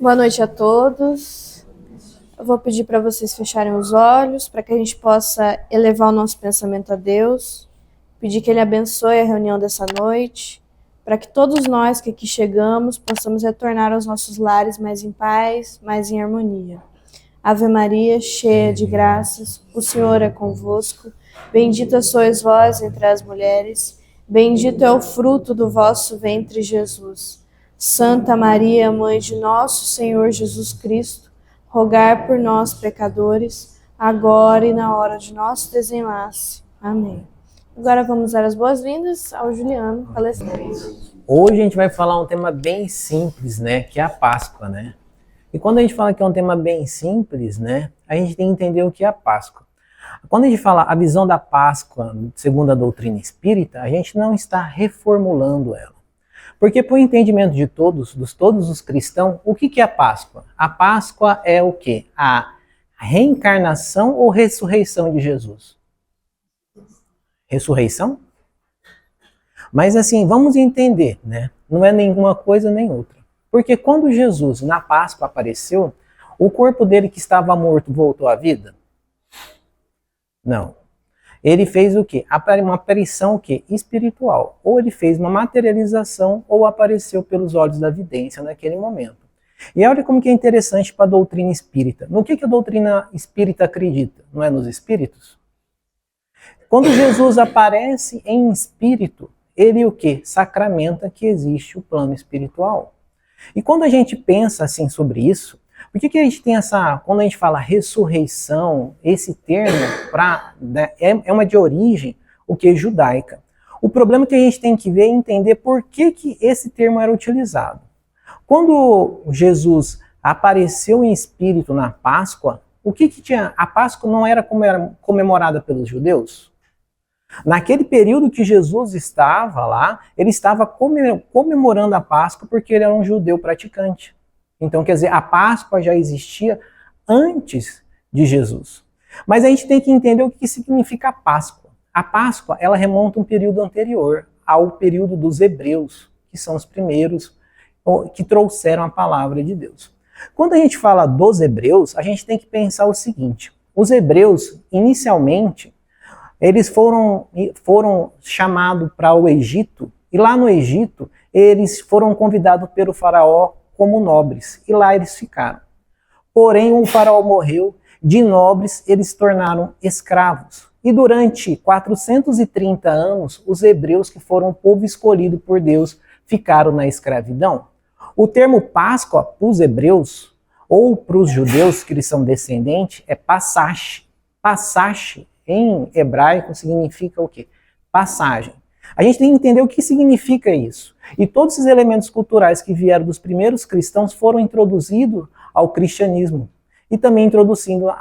Boa noite a todos. Eu vou pedir para vocês fecharem os olhos, para que a gente possa elevar o nosso pensamento a Deus, pedir que Ele abençoe a reunião dessa noite, para que todos nós que aqui chegamos possamos retornar aos nossos lares mais em paz, mais em harmonia. Ave Maria, cheia de graças, o Senhor é convosco, bendita sois vós entre as mulheres, bendito é o fruto do vosso ventre, Jesus. Santa Maria, Mãe de nosso Senhor Jesus Cristo, rogai por nós, pecadores, agora e na hora de nosso desenlace. Amém. Agora vamos dar as boas-vindas ao Juliano, palestrante. Hoje a gente vai falar um tema bem simples, né? Que é a Páscoa, né? E quando a gente fala que é um tema bem simples, né? A gente tem que entender o que é a Páscoa. Quando a gente fala a visão da Páscoa, segundo a doutrina espírita, a gente não está reformulando ela. Porque, por entendimento de todos os cristãos, o que é a Páscoa? A Páscoa é o quê? A reencarnação ou ressurreição de Jesus? Ressurreição? Mas assim, vamos entender, né? Não é nenhuma coisa nem outra. Porque quando Jesus, na Páscoa, apareceu, o corpo dele que estava morto voltou à vida? Não. Ele fez o quê? Uma aparição o quê? Espiritual. Ou ele fez uma materialização, ou apareceu pelos olhos da vidência naquele momento. E olha como que é interessante para a doutrina espírita. No que a doutrina espírita acredita? Não é nos espíritos? Quando Jesus aparece em espírito, ele o quê? Sacramenta que existe o plano espiritual. E quando a gente pensa assim sobre isso, por que a gente tem quando a gente fala ressurreição, esse termo é uma de origem, o que? Judaica. O problema que a gente tem que ver é entender por que esse termo era utilizado. Quando Jesus apareceu em espírito na Páscoa, o que tinha? A Páscoa não era comemorada pelos judeus? Naquele período que Jesus estava lá, ele estava comemorando a Páscoa porque ele era um judeu praticante. Então, quer dizer, a Páscoa já existia antes de Jesus. Mas a gente tem que entender o que significa a Páscoa. A Páscoa, ela remonta a um período anterior ao período dos hebreus, que são os primeiros que trouxeram a palavra de Deus. Quando a gente fala dos hebreus, a gente tem que pensar o seguinte. Os hebreus, inicialmente, eles foram chamados para o Egito, e lá no Egito, eles foram convidados pelo faraó como nobres, e lá eles ficaram. Porém, o faraó morreu, de nobres eles se tornaram escravos. E durante 430 anos, os hebreus, que foram o povo escolhido por Deus, ficaram na escravidão. O termo Páscoa, para os hebreus, ou para os judeus que eles são descendentes, é Passach. Passach, em hebraico, significa o quê? Passagem. A gente tem que entender o que significa isso. E todos esses elementos culturais que vieram dos primeiros cristãos foram introduzidos ao cristianismo. E também introduzindo o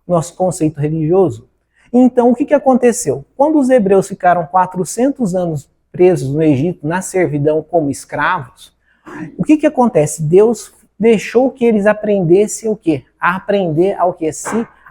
nosso conceito religioso. Então, o que aconteceu? Quando os hebreus ficaram 400 anos presos no Egito, na servidão como escravos, o que acontece? Deus deixou que eles aprendessem o quê? A aprender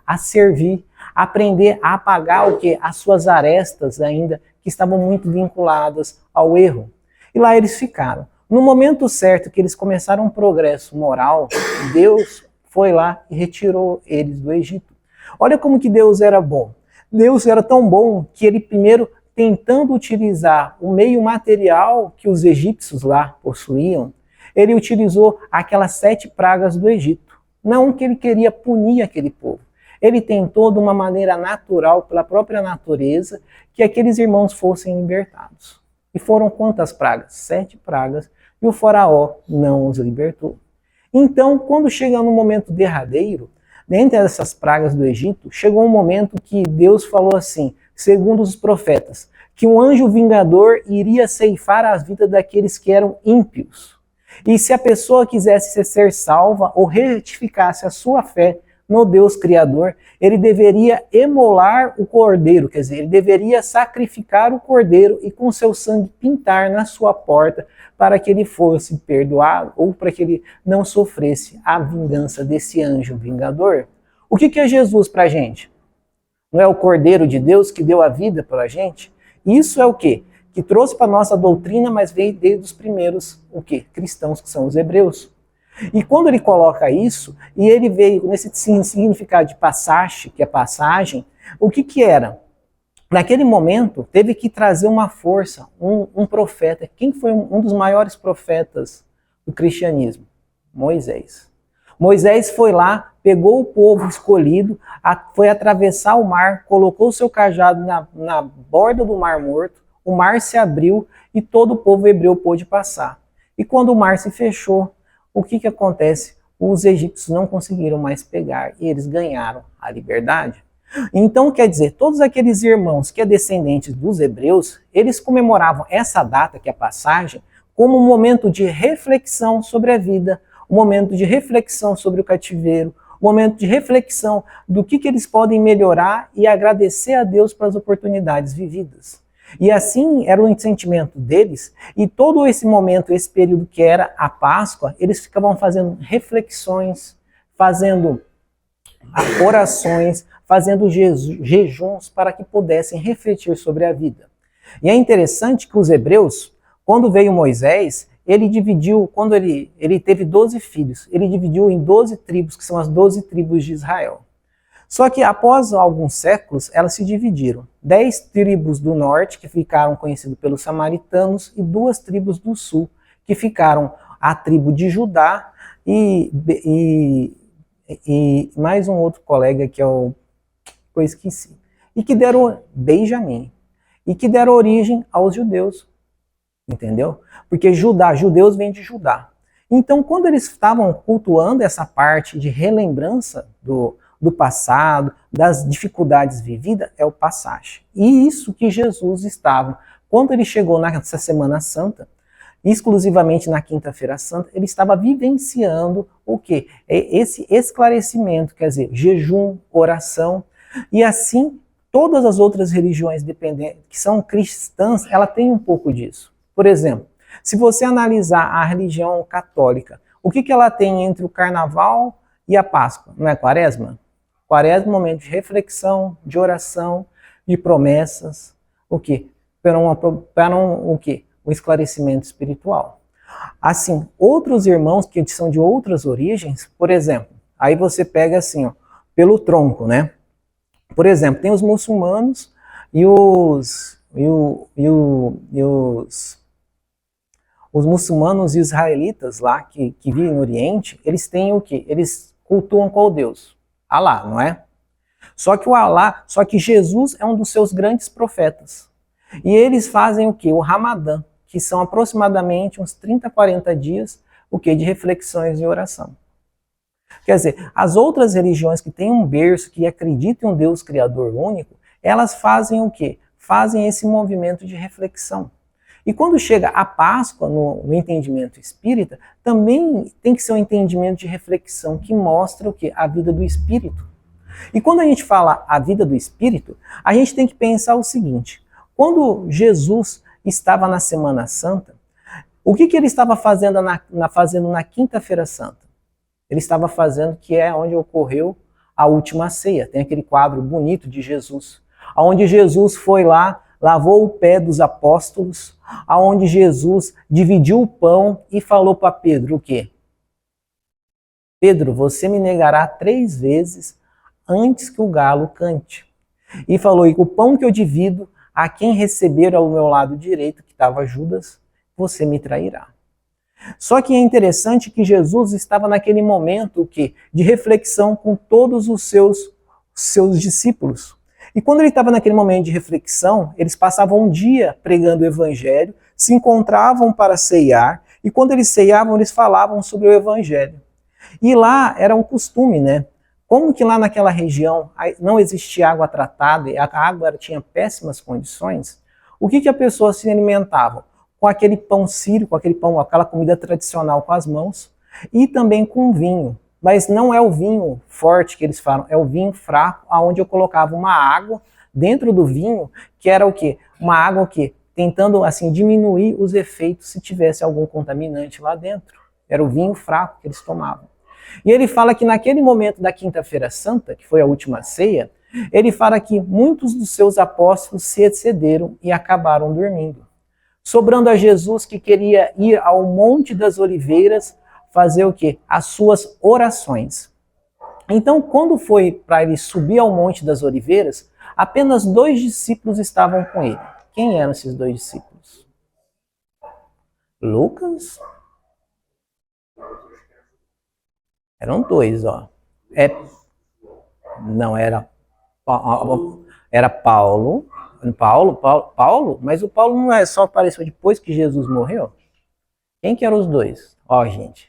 a servir, aprender a apagar as suas arestas ainda, que estavam muito vinculadas ao erro. E lá eles ficaram. No momento certo que eles começaram um progresso moral, Deus foi lá e retirou eles do Egito. Olha como que Deus era bom. Deus era tão bom que ele primeiro, tentando utilizar o meio material que os egípcios lá possuíam, ele utilizou aquelas 7 pragas do Egito. Não que ele queria punir aquele povo. Ele tentou, de uma maneira natural, pela própria natureza, que aqueles irmãos fossem libertados. E foram quantas pragas? 7 pragas. E o faraó não os libertou. Então, quando chega no momento derradeiro, dentre essas pragas do Egito, chegou um momento que Deus falou assim, segundo os profetas, que um anjo vingador iria ceifar as vidas daqueles que eram ímpios. E se a pessoa quisesse ser salva ou retificasse a sua fé no Deus Criador, ele deveria imolar o cordeiro, quer dizer, ele deveria sacrificar o cordeiro e com seu sangue pintar na sua porta para que ele fosse perdoado ou para que ele não sofresse a vingança desse anjo vingador. O que é Jesus para a gente? Não é o Cordeiro de Deus que deu a vida para a gente? Isso é o quê? Que trouxe para a nossa doutrina, mas veio desde os primeiros cristãos, que são os hebreus. E quando ele coloca isso, e ele veio nesse significado de passagem, que é passagem, o que que era? Naquele momento, teve que trazer uma força, um profeta. Quem foi um dos maiores profetas do cristianismo? Moisés. Moisés foi lá, pegou o povo escolhido, foi atravessar o mar, colocou o seu cajado na borda do Mar Morto, o mar se abriu e todo o povo hebreu pôde passar. E quando o mar se fechou, o que que acontece? Os egípcios não conseguiram mais pegar e eles ganharam a liberdade. Então, quer dizer, todos aqueles irmãos que é descendentes dos hebreus, eles comemoravam essa data, que é a passagem, como um momento de reflexão sobre a vida, um momento de reflexão sobre o cativeiro, um momento de reflexão do que eles podem melhorar e agradecer a Deus pelas oportunidades vividas. E assim era o sentimento deles, e todo esse momento, esse período que era a Páscoa, eles ficavam fazendo reflexões, fazendo orações, fazendo jejuns para que pudessem refletir sobre a vida. E é interessante que os hebreus, quando veio Moisés, ele dividiu, quando ele teve 12 filhos, ele dividiu em 12 tribos, que são as 12 tribos de Israel. Só que após alguns séculos, elas se dividiram. 10 tribos do norte, que ficaram conhecidas pelos samaritanos, e 2 tribos do sul, que ficaram a tribo de Judá e mais um outro colega que eu esqueci. E que deram Benjamim. E que deram origem aos judeus. Entendeu? Porque judeus vêm de Judá. Então, quando eles estavam cultuando essa parte de relembrança do passado, das dificuldades vividas, é o passagem. E isso que Jesus estava, quando ele chegou nessa Semana Santa, exclusivamente na Quinta-feira Santa, ele estava vivenciando o quê? Esse esclarecimento, quer dizer, jejum, oração, e assim todas as outras religiões dependentes, que são cristãs, ela tem um pouco disso. Por exemplo, se você analisar a religião católica, o que ela tem entre o Carnaval e a Páscoa? Não é Quaresma? Quaresma é um momento de reflexão, de oração, de promessas, o quê? Para o quê? Um esclarecimento espiritual. Assim, outros irmãos que são de outras origens, por exemplo, aí você pega assim, ó, pelo tronco, né? Por exemplo, tem os muçulmanos e os muçulmanos e israelitas lá, que vivem no Oriente, eles têm o quê? Eles cultuam qual Deus? Alá, não é? Só que Jesus é um dos seus grandes profetas. E eles fazem o quê? O Ramadã, que são aproximadamente uns 30, 40 dias, o quê? De reflexões e oração. Quer dizer, as outras religiões que têm um berço, que acreditam em um Deus Criador único, elas fazem o quê? Fazem esse movimento de reflexão. E quando chega a Páscoa, no entendimento espírita, também tem que ser um entendimento de reflexão que mostra o quê? A vida do espírito. E quando a gente fala a vida do espírito, a gente tem que pensar o seguinte: quando Jesus estava na Semana Santa, o que ele estava fazendo na Quinta-feira Santa? Ele estava fazendo que é onde ocorreu a última ceia. Tem aquele quadro bonito de Jesus, onde Jesus foi lá, lavou o pé dos apóstolos, aonde Jesus dividiu o pão e falou para Pedro o quê? Pedro, você me negará 3 vezes antes que o galo cante. E falou, e o pão que eu divido, a quem receber ao meu lado direito, que estava Judas, você me trairá. Só que é interessante que Jesus estava naquele momento de reflexão com todos os seus discípulos. E quando ele estava naquele momento de reflexão, eles passavam um dia pregando o evangelho, se encontravam para ceiar, e quando eles ceiavam, eles falavam sobre o evangelho. E lá era um costume, né? Como que lá naquela região não existia água tratada, e a água tinha péssimas condições, o que a pessoa se alimentava? Com aquele pão sírio, com aquele pão, aquela comida tradicional com as mãos, e também com vinho. Mas não é o vinho forte que eles falam, é o vinho fraco, onde eu colocava uma água dentro do vinho, que era o quê? Uma água que tentando assim diminuir os efeitos se tivesse algum contaminante lá dentro. Era o vinho fraco que eles tomavam. E ele fala que naquele momento da Quinta-feira Santa, que foi a última ceia, ele fala que muitos dos seus apóstolos se excederam e acabaram dormindo. Sobrando a Jesus, que queria ir ao Monte das Oliveiras fazer o quê? As suas orações. Então, quando foi para ele subir ao Monte das Oliveiras, apenas 2 discípulos estavam com ele. Quem eram esses 2 discípulos? Lucas? Eram 2, ó. Não, era Paulo. Paulo? Mas o Paulo não é só apareceu depois que Jesus morreu? Quem que eram os 2? Ó, gente.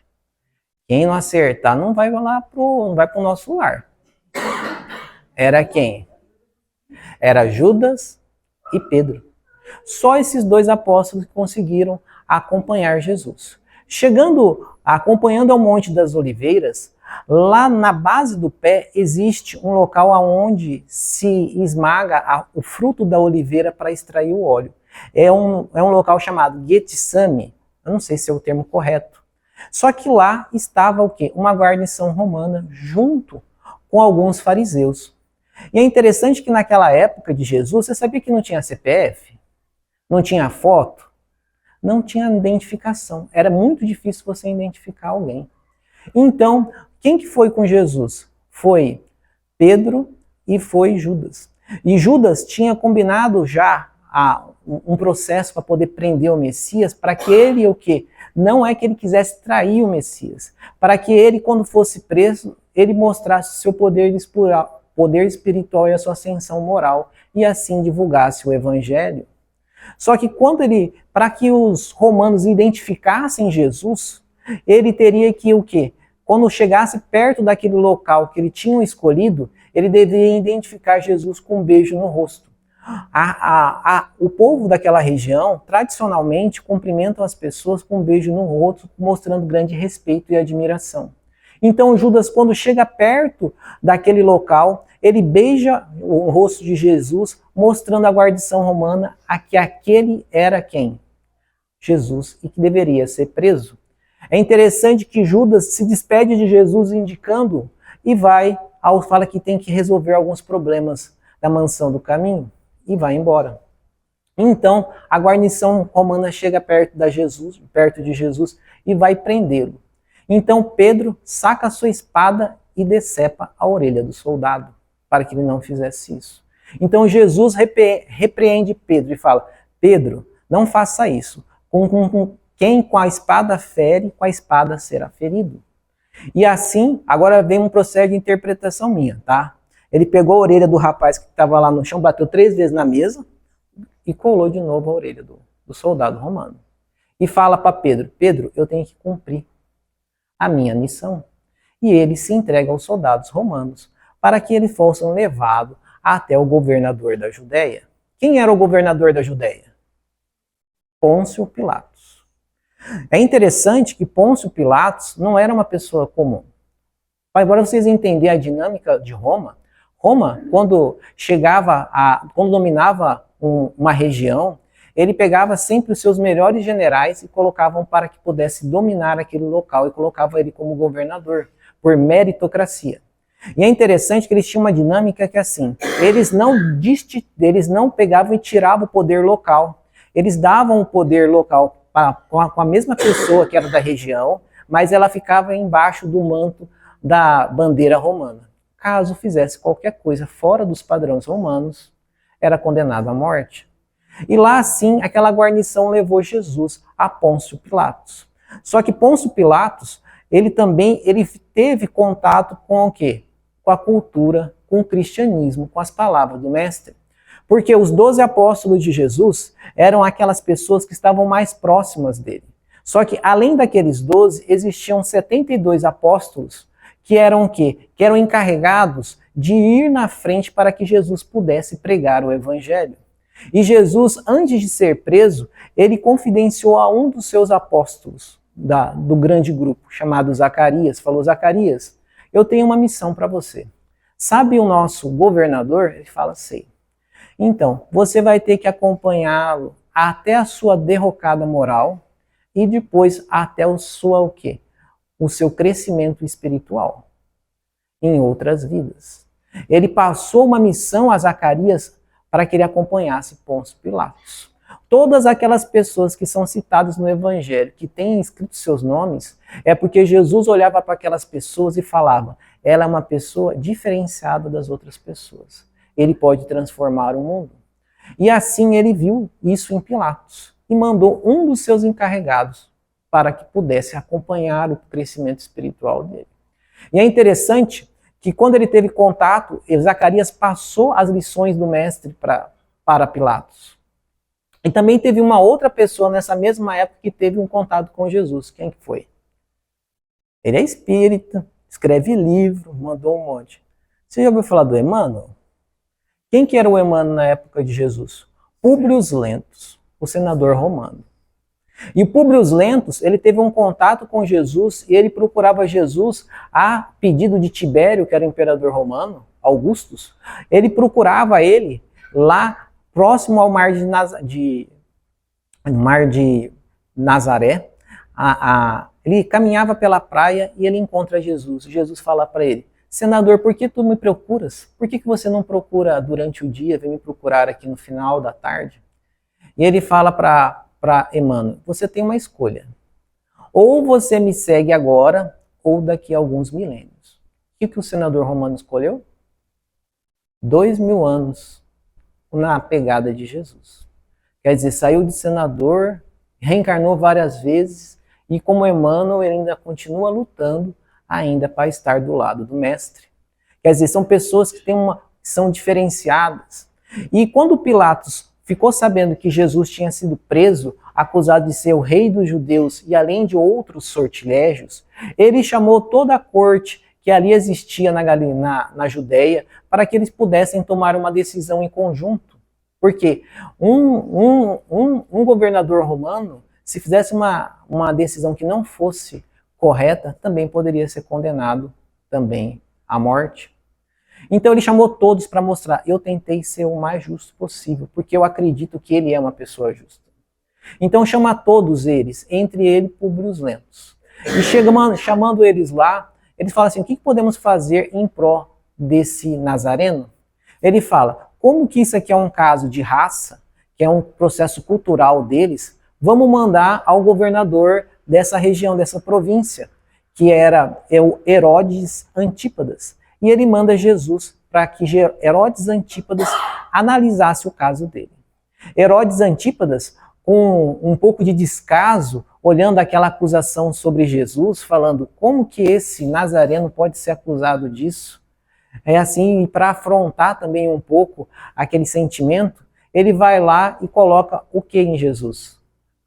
Quem não acertar não vai lá não vai pro nosso lar. Era quem? Era Judas e Pedro. Só esses 2 apóstolos conseguiram acompanhar Jesus. Acompanhando ao Monte das Oliveiras, lá na base do pé existe um local onde se esmaga o fruto da oliveira para extrair o óleo. É um local chamado Getsemane. Eu não sei se é o termo correto. Só que lá estava o quê? Uma guarnição romana junto com alguns fariseus. E é interessante que naquela época de Jesus, você sabia que não tinha CPF? Não tinha foto? Não tinha identificação. Era muito difícil você identificar alguém. Então, quem que foi com Jesus? Foi Pedro e foi Judas. E Judas tinha combinado já um processo para poder prender o Messias, para que ele o quê? Não é que ele quisesse trair o Messias, para que ele, quando fosse preso, ele mostrasse o seu poder espiritual e a sua ascensão moral, e assim divulgasse o evangelho. Só que para que os romanos identificassem Jesus, ele teria que o quê? Quando chegasse perto daquele local que ele tinha escolhido, ele deveria identificar Jesus com um beijo no rosto. O povo daquela região, tradicionalmente, cumprimentam as pessoas com um beijo no rosto, mostrando grande respeito e admiração. Então Judas, quando chega perto daquele local, ele beija o rosto de Jesus, mostrando à guarnição romana que aquele era quem? Jesus, e que deveria ser preso. É interessante que Judas se despede de Jesus indicando e fala que tem que resolver alguns problemas da mansão do caminho e vai embora. Então, a guarnição romana chega perto de Jesus e vai prendê-lo. Então, Pedro saca a sua espada e decepa a orelha do soldado, para que ele não fizesse isso. Então, Jesus repreende Pedro e fala: Pedro, não faça isso. Quem com a espada fere, com a espada será ferido. E assim, agora vem um processo de interpretação minha, tá? Ele pegou a orelha do rapaz que estava lá no chão, bateu 3 vezes na mesa e colou de novo a orelha do soldado romano. E fala para Pedro: Pedro, eu tenho que cumprir a minha missão. E ele se entrega aos soldados romanos para que eles fossem levados até o governador da Judéia. Quem era o governador da Judéia? Pôncio Pilatos. É interessante que Pôncio Pilatos não era uma pessoa comum. Agora vocês entenderem a dinâmica de Roma, quando dominava uma região, ele pegava sempre os seus melhores generais e colocavam para que pudesse dominar aquele local e colocava ele como governador, por meritocracia. E é interessante que eles tinham uma dinâmica que assim, eles não pegavam e tiravam o poder local, eles davam o poder local com a mesma pessoa que era da região, mas ela ficava embaixo do manto da bandeira romana. Caso fizesse qualquer coisa fora dos padrões romanos, era condenado à morte. E lá, assim, aquela guarnição levou Jesus a Pôncio Pilatos. Só que Pôncio Pilatos, ele teve contato com o quê? Com a cultura, com o cristianismo, com as palavras do Mestre. Porque os 12 apóstolos de Jesus eram aquelas pessoas que estavam mais próximas dele. Só que, além daqueles 12, existiam 72 apóstolos que eram o quê? Que eram encarregados de ir na frente para que Jesus pudesse pregar o evangelho. E Jesus, antes de ser preso, ele confidenciou a um dos seus apóstolos do grande grupo, chamado Zacarias, falou: Zacarias, eu tenho uma missão para você. Sabe o nosso governador? Ele fala: sei. Então, você vai ter que acompanhá-lo até a sua derrocada moral e depois até o seu crescimento espiritual em outras vidas. Ele passou uma missão a Zacarias para que ele acompanhasse Pôncio Pilatos. Todas aquelas pessoas que são citadas no Evangelho, que têm escrito seus nomes, é porque Jesus olhava para aquelas pessoas e falava: ela é uma pessoa diferenciada das outras pessoas. Ele pode transformar o mundo. E assim ele viu isso em Pilatos e mandou um dos seus encarregados para que pudesse acompanhar o crescimento espiritual dele. E é interessante que quando ele teve contato, Zacarias passou as lições do mestre para Pilatos. E também teve uma outra pessoa nessa mesma época que teve um contato com Jesus. Quem que foi? Ele é espírita, escreve livro, mandou um monte. Você já ouviu falar do Emmanuel? Quem que era o Emmanuel na época de Jesus? Públio Lentulus, o senador romano. E o Públio Lentulus, ele teve um contato com Jesus e ele procurava Jesus a pedido de Tibério, que era o imperador romano, Augustus. Ele procurava ele lá próximo ao mar de Nazaré. Ele caminhava pela praia e ele encontra Jesus. Jesus fala para ele: senador, por que tu me procuras? Por que você não procura durante o dia, vem me procurar aqui no final da tarde? E ele fala para Emmanuel: você tem uma escolha. Ou você me segue agora, ou daqui a alguns milênios. O que o senador romano escolheu? 2000 anos na pegada de Jesus. Quer dizer, saiu de senador, reencarnou várias vezes, e como Emmanuel, ele ainda continua lutando ainda para estar do lado do mestre. Quer dizer, são pessoas que são diferenciadas. E quando Pilatos ficou sabendo que Jesus tinha sido preso, acusado de ser o rei dos judeus e além de outros sortilégios, ele chamou toda a corte que ali existia na Judéia para que eles pudessem tomar uma decisão em conjunto. Porque um governador romano, se fizesse uma decisão que não fosse correta, também poderia ser condenado também à morte. Então ele chamou todos para mostrar: eu tentei ser o mais justo possível, porque eu acredito que ele é uma pessoa justa. Então chama todos eles, entre ele Públio Lentulus. E chamando eles lá, ele fala assim: o que podemos fazer em pró desse Nazareno? Ele fala: como que isso aqui é um caso de raça, que é um processo cultural deles, vamos mandar ao governador dessa região, dessa província, que era o Herodes Antípadas. E ele manda Jesus para que Herodes Antípadas analisasse o caso dele. Herodes Antípadas, com um pouco de descaso, olhando aquela acusação sobre Jesus, falando: como que esse Nazareno pode ser acusado disso? É assim, para afrontar também um pouco aquele sentimento, ele vai lá e coloca o que em Jesus?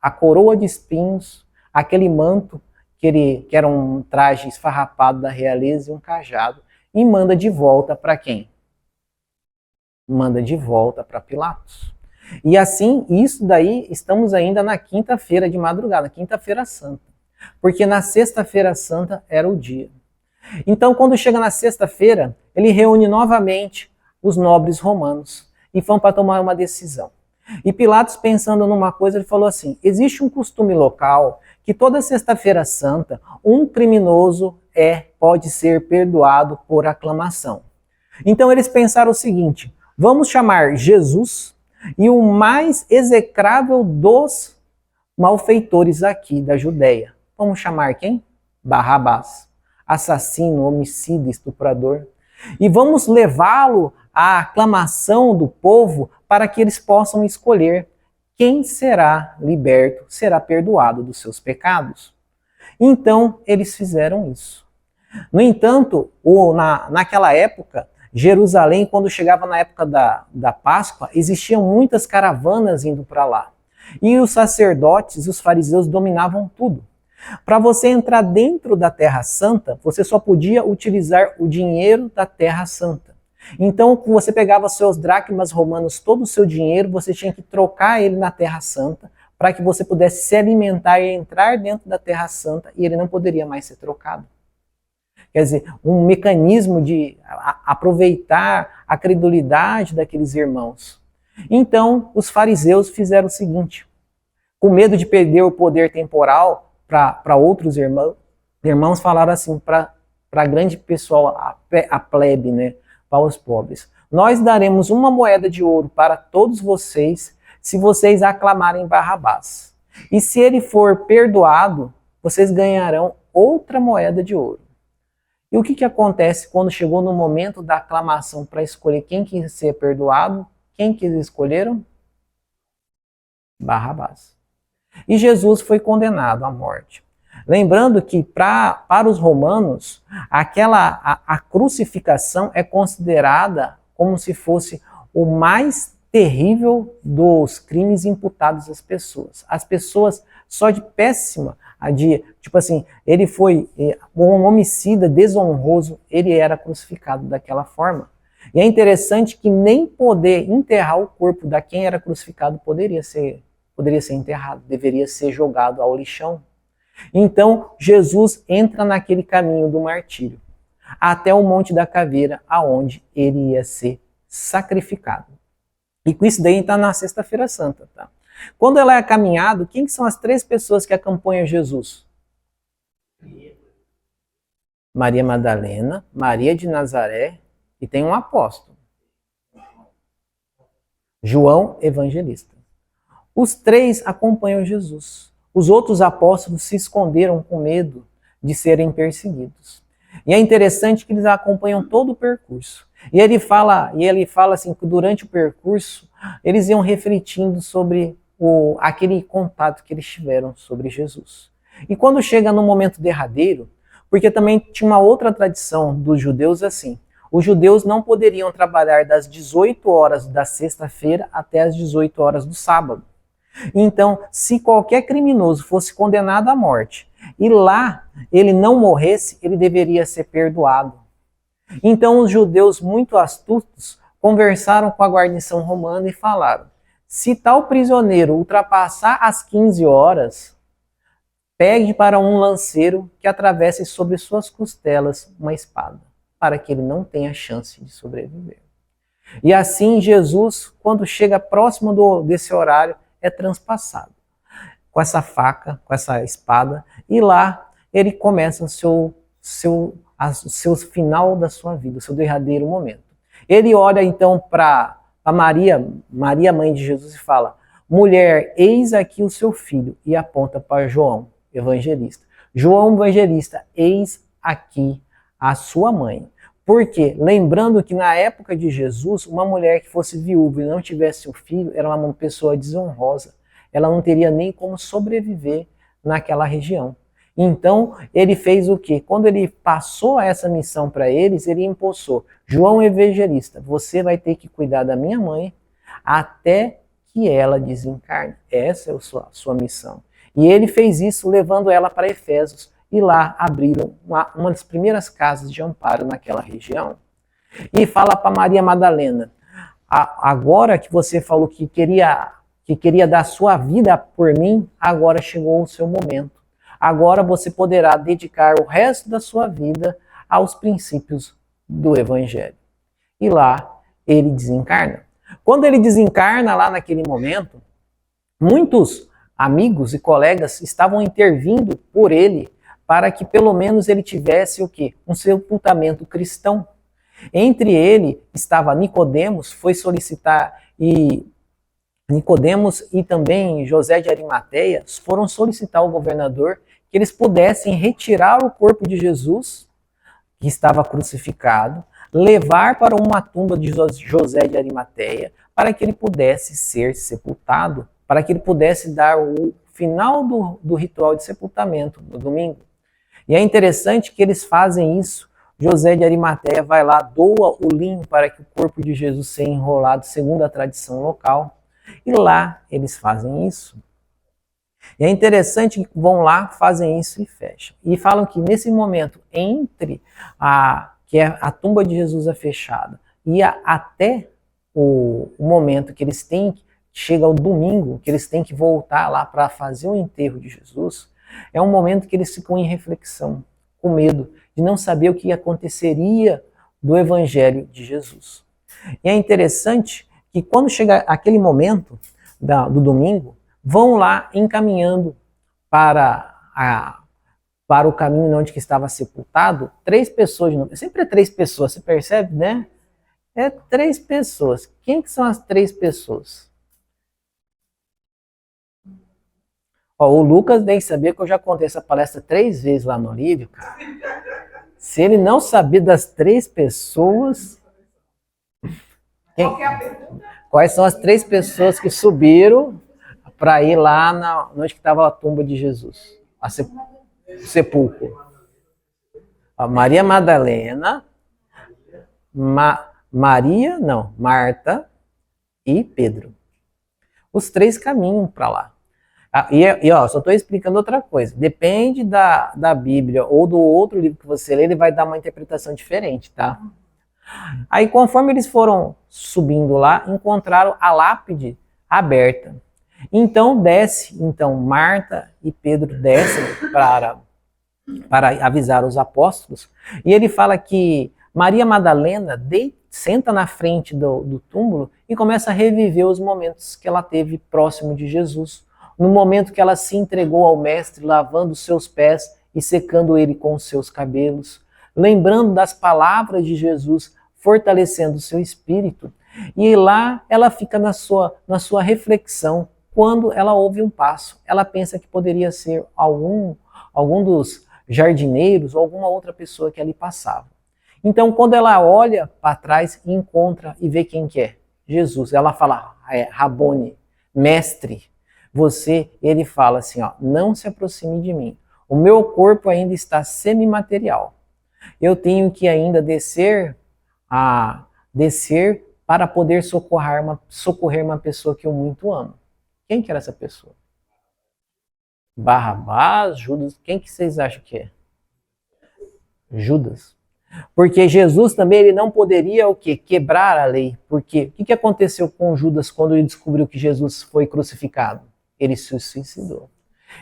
A coroa de espinhos, aquele manto que era um traje esfarrapado da realeza e um cajado, e manda de volta para quem? Manda de volta para Pilatos. E assim, isso daí, estamos ainda na quinta-feira de madrugada, quinta-feira santa. Porque na sexta-feira santa era o dia. Então, quando chega na sexta-feira, ele reúne novamente os nobres romanos e vão para tomar uma decisão. E Pilatos, pensando numa coisa, ele falou assim: existe um costume local que toda sexta-feira santa um criminoso pode ser perdoado por aclamação. Então eles pensaram o seguinte: vamos chamar Jesus e o mais execrável dos malfeitores aqui da Judéia. Vamos chamar quem? Barrabás, assassino, homicida, estuprador. E vamos levá-lo à aclamação do povo para que eles possam escolher quem será liberto, será perdoado dos seus pecados. Então, eles fizeram isso. No entanto, naquela época, Jerusalém, quando chegava na época da Páscoa, existiam muitas caravanas indo para lá. E os sacerdotes e os fariseus dominavam tudo. Para você entrar dentro da Terra Santa, você só podia utilizar o dinheiro da Terra Santa. Então, você pegava seus dracmas romanos, todo o seu dinheiro, você tinha que trocar ele na Terra Santa, para que você pudesse se alimentar e entrar dentro da Terra Santa, e ele não poderia mais ser trocado. Quer dizer, um mecanismo de aproveitar a credulidade daqueles irmãos. Então, os fariseus fizeram o seguinte: com medo de perder o poder temporal para outros irmãos falaram assim para a grande pessoal, a plebe, né, para os pobres: nós daremos uma moeda de ouro para todos vocês se vocês aclamarem Barrabás. E se ele for perdoado, vocês ganharão outra moeda de ouro. E o que acontece quando chegou no momento da aclamação para escolher quem quis ser perdoado? Quem que eles escolheram? Barrabás. E Jesus foi condenado à morte. Lembrando que para os romanos, a crucificação é considerada como se fosse o mais terrível dos crimes imputados às pessoas. As pessoas só de péssima, tipo assim, ele foi um homicida desonroso, ele era crucificado daquela forma. E é interessante que nem poder enterrar o corpo da quem era crucificado poderia ser enterrado, deveria ser jogado ao lixão. Então, Jesus entra naquele caminho do martírio, até o Monte da Caveira, aonde ele ia ser sacrificado. E com isso daí está na Sexta-feira Santa. Tá? Quando ela é caminhado, quem são as 3 pessoas que acompanham Jesus? Maria Madalena, Maria de Nazaré e tem um apóstolo. João Evangelista. Os 3 acompanham Jesus. Os outros apóstolos se esconderam com medo de serem perseguidos. E é interessante que eles acompanham todo o percurso. E ele fala assim que durante o percurso eles iam refletindo sobre aquele contato que eles tiveram sobre Jesus. E quando chega no momento derradeiro, porque também tinha uma outra tradição dos judeus assim, os judeus não poderiam trabalhar das 18 horas da sexta-feira até as 18 horas do sábado. Então, se qualquer criminoso fosse condenado à morte e lá ele não morresse, ele deveria ser perdoado. Então, os judeus muito astutos conversaram com a guarnição romana e falaram: se tal prisioneiro ultrapassar as 15 horas, pegue para um lanceiro que atravesse sobre suas costelas uma espada, para que ele não tenha chance de sobreviver. E assim, Jesus, quando chega próximo desse horário, é transpassado com essa faca, com essa espada, e lá ele começa o seu final da sua vida, o seu derradeiro momento. Ele olha então para Maria, mãe de Jesus, e fala: mulher, eis aqui o seu filho, e aponta para João Evangelista. João Evangelista, eis aqui a sua mãe. Porque, lembrando que na época de Jesus, uma mulher que fosse viúva e não tivesse um filho era uma pessoa desonrosa. Ela não teria nem como sobreviver naquela região. Então, ele fez o quê? Quando ele passou essa missão para eles, ele impulsou: João Evangelista, você vai ter que cuidar da minha mãe até que ela desencarne. Essa é a sua missão. E ele fez isso levando ela para Efésios. E lá abriram uma das primeiras casas de amparo naquela região. E fala para Maria Madalena: agora que você falou que queria dar sua vida por mim, agora chegou o seu momento. Agora você poderá dedicar o resto da sua vida aos princípios do Evangelho. E lá ele desencarna. Quando ele desencarna lá naquele momento, muitos amigos e colegas estavam intervindo por ele para que pelo menos ele tivesse o quê? Um sepultamento cristão. Entre ele estava Nicodemos, foi solicitar, e Nicodemos e também José de Arimateia foram solicitar ao governador que eles pudessem retirar o corpo de Jesus, que estava crucificado, levar para uma tumba de José de Arimateia, para que ele pudesse ser sepultado, para que ele pudesse dar o final do ritual de sepultamento no domingo. E é interessante que eles fazem isso. José de Arimateia vai lá, doa o linho para que o corpo de Jesus seja enrolado segundo a tradição local. E lá eles fazem isso. E é interessante que vão lá, fazem isso e fecham. E falam que nesse momento, entre a tumba de Jesus é fechada e até o momento que eles têm, chega o domingo, que eles têm que voltar lá para fazer o enterro de Jesus, é um momento que eles ficam em reflexão, com medo de não saber o que aconteceria do Evangelho de Jesus. E é interessante que quando chega aquele momento do domingo, vão lá encaminhando para o caminho onde que estava sepultado 3 pessoas de novo. Sempre é 3 pessoas, você percebe, né? É 3 pessoas. Quem que são as 3 pessoas? Ó, o Lucas tem que saber que eu já contei essa palestra 3 vezes lá no Olívio, cara. Se ele não sabia das 3 pessoas... Quais são as 3 pessoas que subiram para ir lá onde estava a tumba de Jesus? O sepulcro. A Maria Madalena, Marta e Pedro. Os 3 caminham para lá. Ó, só estou explicando outra coisa. Depende da Bíblia ou do outro livro que você lê, ele vai dar uma interpretação diferente, tá? Aí, conforme eles foram subindo lá, encontraram a lápide aberta. Então, Marta e Pedro descem para avisar os apóstolos. E ele fala que Maria Madalena senta na frente do túmulo e começa a reviver os momentos que ela teve próximo de Jesus. No momento que ela se entregou ao Mestre, lavando seus pés e secando ele com os seus cabelos, lembrando das palavras de Jesus, fortalecendo o seu espírito. E lá ela fica na sua reflexão. Quando ela ouve um passo, ela pensa que poderia ser algum dos jardineiros ou alguma outra pessoa que ali passava. Então, quando ela olha para trás e encontra e vê quem que é, Jesus, ela fala, Rabone, mestre, ele fala assim, ó, não se aproxime de mim. O meu corpo ainda está semimaterial. Eu tenho que ainda descer para poder socorrer uma pessoa que eu muito amo. Quem que era essa pessoa? Barrabás, Judas, quem que vocês acham que é? Judas. Porque Jesus também ele não poderia o quê? Quebrar a lei. Porque o que aconteceu com Judas quando ele descobriu que Jesus foi crucificado? Ele se suicidou.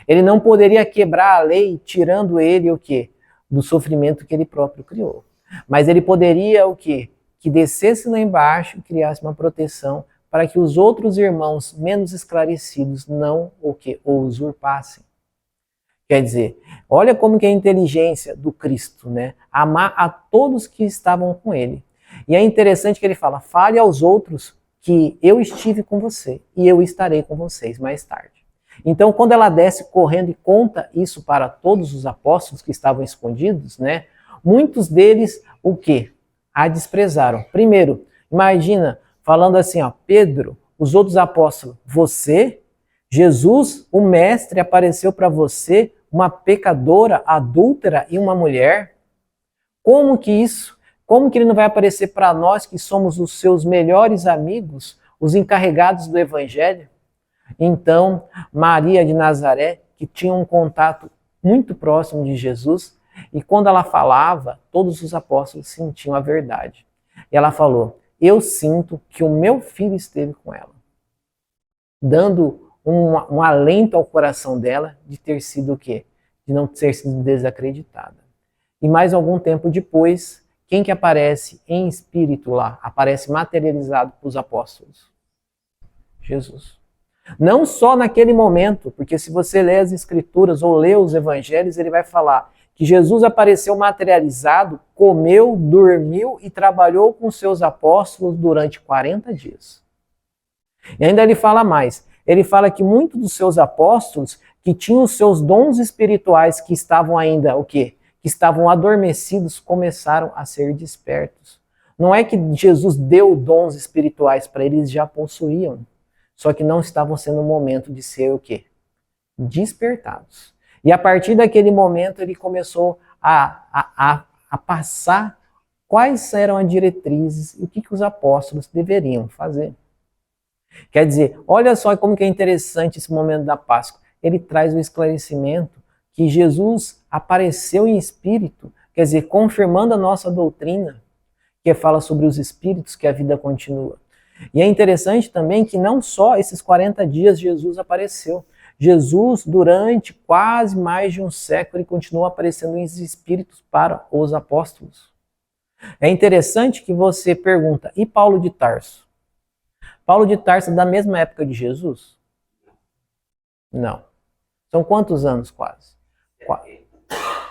Ele não poderia quebrar a lei tirando ele o quê? Do sofrimento que ele próprio criou. Mas ele poderia o quê? Que descesse lá embaixo e criasse uma proteção para que os outros irmãos menos esclarecidos não o usurpassem. Quer dizer, olha como que é a inteligência do Cristo, né? Amar a todos que estavam com ele. E é interessante que ele fala, fale aos outros que eu estive com você e eu estarei com vocês mais tarde. Então, quando ela desce correndo e conta isso para todos os apóstolos que estavam escondidos, né? Muitos deles, o quê? A desprezaram. Primeiro, imagina, falando assim, ó, Pedro, os outros apóstolos, Jesus, o mestre, apareceu para você, uma pecadora, adúltera e uma mulher? Como que isso? Como que ele não vai aparecer para nós que somos os seus melhores amigos, os encarregados do evangelho? Então, Maria de Nazaré, que tinha um contato muito próximo de Jesus, e quando ela falava, todos os apóstolos sentiam a verdade. E ela falou, eu sinto que o meu filho esteve com ela. Dando um alento ao coração dela de ter sido o quê? De não ter sido desacreditada. E mais algum tempo depois, quem que aparece em espírito lá? Aparece materializado para os apóstolos. Jesus. Não só naquele momento, porque se você lê as escrituras ou lê os evangelhos, ele vai falar que Jesus apareceu materializado, comeu, dormiu e trabalhou com seus apóstolos durante 40 dias. E ainda ele fala mais. Ele fala que muitos dos seus apóstolos, que tinham os seus dons espirituais que estavam ainda, o quê? Que estavam adormecidos, começaram a ser despertos. Não é que Jesus deu dons espirituais para eles, já possuíam. Só que não estavam sendo o momento de ser o quê? Despertados. E a partir daquele momento ele começou a passar quais eram as diretrizes e o que os apóstolos deveriam fazer. Quer dizer, olha só como que é interessante esse momento da Páscoa. Ele traz o esclarecimento que Jesus apareceu em espírito, quer dizer, confirmando a nossa doutrina, que fala sobre os espíritos, que a vida continua. E é interessante também que não só esses 40 dias Jesus apareceu. Jesus, durante quase mais de um século, ele continuou aparecendo em espíritos para os apóstolos. É interessante que você pergunta, e Paulo de Tarso? Paulo de Tarso é da mesma época de Jesus? Não. São quantos anos quase?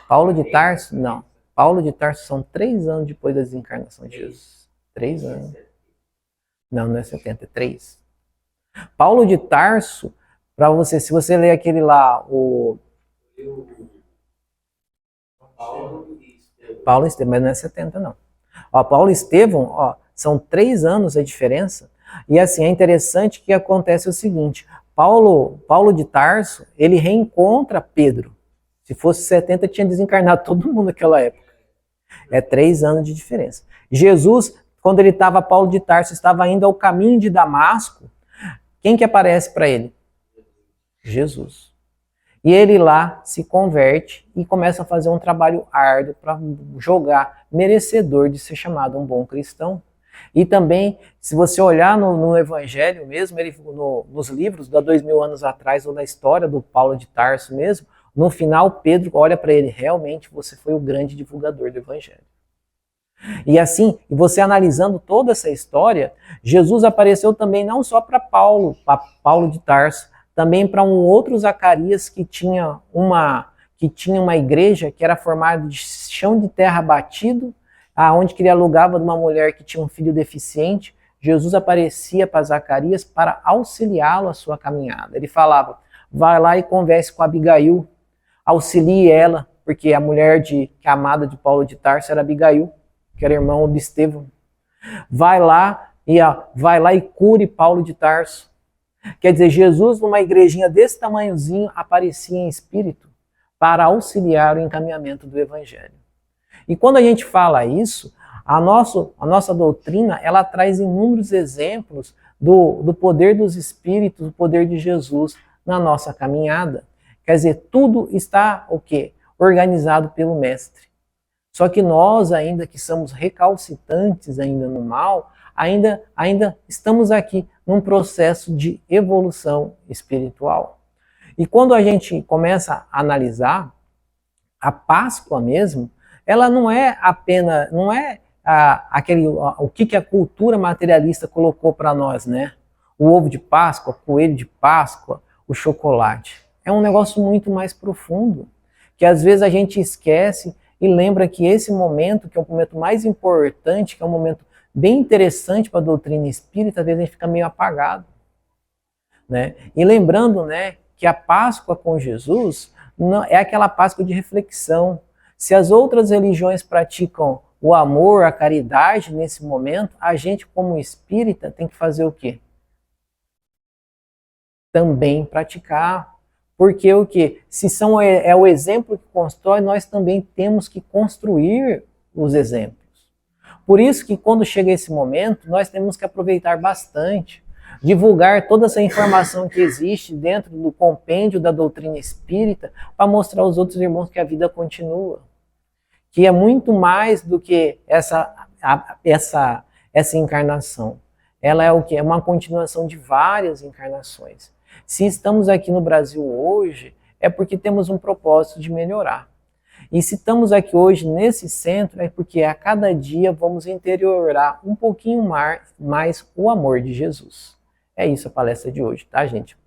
Paulo de Tarso? Não. Paulo de Tarso são 3 anos depois da desencarnação de Jesus. 3 anos. Não, não é 70, é 3. Paulo de Tarso Para você, se você ler aquele lá, o Paulo e Estevão, mas não é 70 não. Ó, Paulo e Estevão, ó, são 3 anos a diferença. E assim, é interessante que acontece o seguinte, Paulo de Tarso, ele reencontra Pedro. Se fosse 70, tinha desencarnado todo mundo naquela época. É 3 anos de diferença. Jesus, quando ele estava, Paulo de Tarso, estava indo ao caminho de Damasco, quem que aparece para ele? Jesus. E ele lá se converte e começa a fazer um trabalho árduo para jogar merecedor de ser chamado um bom cristão. E também, se você olhar no Evangelho mesmo, ele, nos livros da 2000 anos atrás, ou na história do Paulo de Tarso mesmo, no final Pedro olha para ele, realmente você foi o grande divulgador do Evangelho. E assim, você analisando toda essa história, Jesus apareceu também não só para Paulo de Tarso, também para um outro Zacarias que tinha uma igreja que era formada de chão de terra batido, aonde que ele alugava de uma mulher que tinha um filho deficiente. Jesus aparecia para Zacarias para auxiliá-lo a sua caminhada. Ele falava, vai lá e converse com Abigail, auxilie ela, porque a mulher que a amada de Paulo de Tarso era Abigail, que era irmão de Estevão. Vai lá e cure Paulo de Tarso. Quer dizer, Jesus, numa igrejinha desse tamanhozinho, aparecia em espírito para auxiliar o encaminhamento do Evangelho. E quando a gente fala isso, a nossa doutrina, ela traz inúmeros exemplos do poder dos Espíritos, do poder de Jesus na nossa caminhada. Quer dizer, tudo está o quê? Organizado pelo Mestre. Só que nós, ainda que somos recalcitrantes ainda no mal, ainda estamos aqui num processo de evolução espiritual. E quando a gente começa a analisar, a Páscoa mesmo, ela não é apenas, o que a cultura materialista colocou para nós, né? O ovo de Páscoa, o coelho de Páscoa, o chocolate. É um negócio muito mais profundo, que às vezes a gente esquece e lembra que esse momento, que é o momento mais importante, que é um momento bem interessante para a doutrina espírita, às vezes a gente fica meio apagado, né? E lembrando, né, que a Páscoa com Jesus não, é aquela Páscoa de reflexão. Se as outras religiões praticam o amor, a caridade nesse momento, a gente como espírita tem que fazer o quê? Também praticar. Porque o quê? Se é o exemplo que constrói, nós também temos que construir os exemplos. Por isso que quando chega esse momento, nós temos que aproveitar bastante, divulgar toda essa informação que existe dentro do compêndio da doutrina espírita para mostrar aos outros irmãos que a vida continua. Que é muito mais do que essa encarnação. Ela é o quê? É uma continuação de várias encarnações. Se estamos aqui no Brasil hoje, é porque temos um propósito de melhorar. E se estamos aqui hoje nesse centro, é porque a cada dia vamos interiorar um pouquinho mais o amor de Jesus. É isso a palestra de hoje, tá, gente?